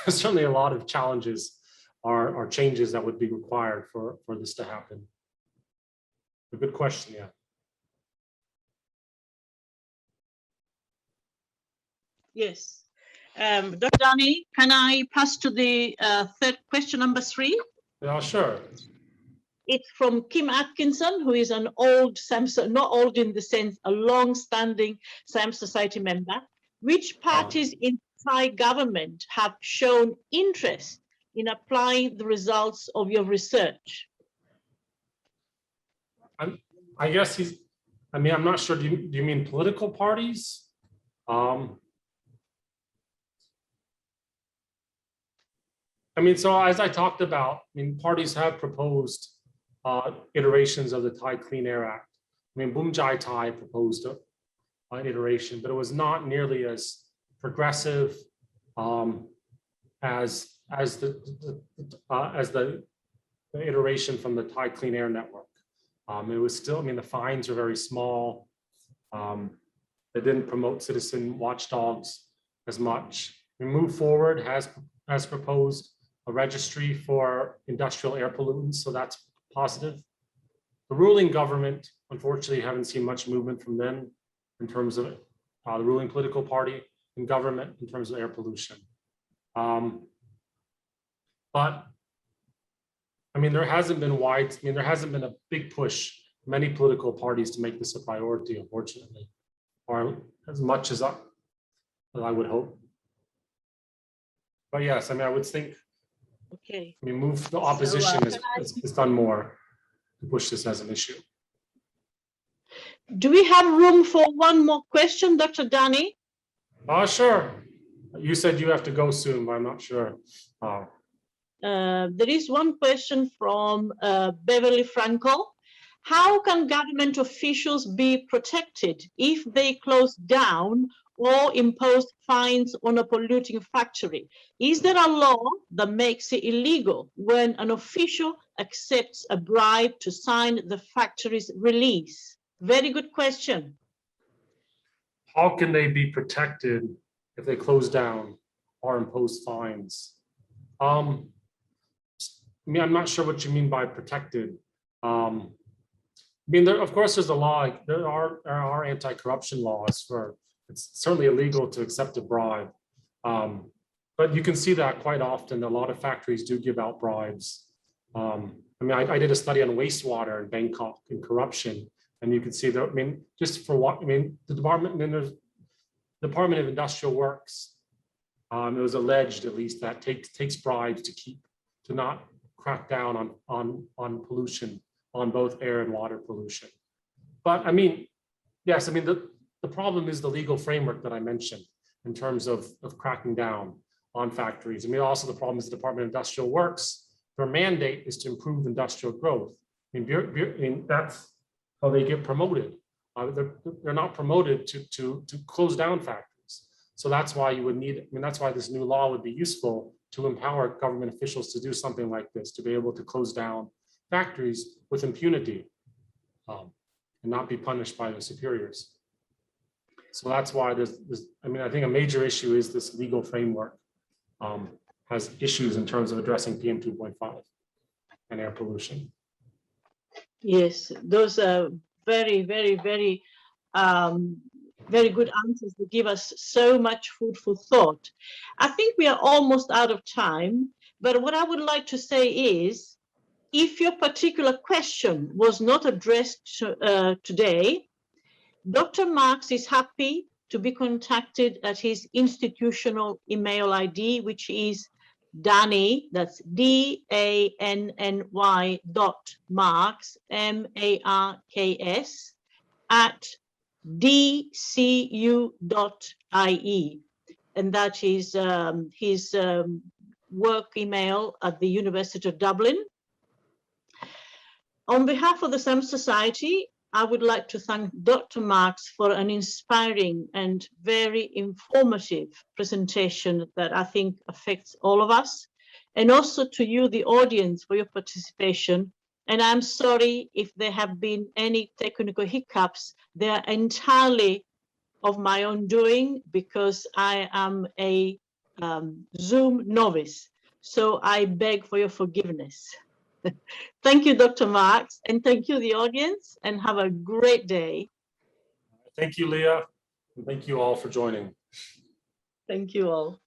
certainly a lot of challenges are changes that would be required for this to happen. A good question, yeah. Yes. Dr. Dani, can I pass to the third question, number 3? Yeah, sure. It's from Kim Atkinson, who is an old SAM, not old in the sense, a long-standing SAM Society member. Which parties in Thai government have shown interest in applying the results of your research? I guess I'm not sure. Do you mean political parties? So as I talked about, parties have proposed iterations of the Thai Clean Air Act. Bum Jai Thai proposed an iteration, but it was not nearly as progressive as the iteration from the Thai Clean Air Network. It was still, the fines are very small. They didn't promote citizen watchdogs as much. Move Forward has proposed a registry for industrial air pollutants, so that's positive. The ruling government, unfortunately, haven't seen much movement from them in terms of the ruling political party and government in terms of air pollution. But there hasn't been there hasn't been a big push from many political parties to make this a priority, unfortunately, or as much as I would hope. But yes, I would think. Okay. The opposition has done more to push this as an issue. Do we have room for one more question, Dr. Dani? Sure. You said you have to go soon, but I'm not sure. There is one question from Beverly Franco. How can government officials be protected if they close down or impose fines on a polluting factory? Is there a law that makes it illegal when an official accepts a bribe to sign the factory's release? Very good question. How can they be protected if they close down or impose fines? I'm not sure what you mean by protected. Of course, there's a law. There are anti-corruption laws for. It's certainly illegal to accept a bribe, but you can see that quite often. A lot of factories do give out bribes. I did a study on wastewater in Bangkok and corruption, and you can see that. Just for what the Department of Industrial Works. It was alleged, at least, that takes bribes to not crack down on pollution, on both air and water pollution. But yes, the problem is the legal framework that I mentioned in terms of cracking down on factories. Also the problem is the Department of Industrial Works. Their mandate is to improve industrial growth. That's how they get promoted. They're not promoted to close down factories. So that's why you would need. That's why this new law would be useful to empower government officials to do something like this, to be able to close down factories with impunity and not be punished by their superiors. So that's why there's I think a major issue is this legal framework has issues in terms of addressing PM 2.5 and air pollution. Yes, those are very, very, very Very good answers that give us so much food for thought. I think we are almost out of time, but what I would like to say is, if your particular question was not addressed today, Dr. Marks is happy to be contacted at his institutional email ID, which is Danny, that's DANNY .Marks, MARKS, at dcu.ie. And that is his work email at the University of Dublin. On behalf of the Siam Society, I would like to thank Dr. Marks for an inspiring and very informative presentation that I think affects all of us, and also to you, the audience, for your participation. And I'm sorry if there have been any technical hiccups. They are entirely of my own doing because I am a Zoom novice. So I beg for your forgiveness. Thank you, Dr. Marks, and thank you, the audience, and have a great day. Thank you, Leah, and thank you all for joining. Thank you all.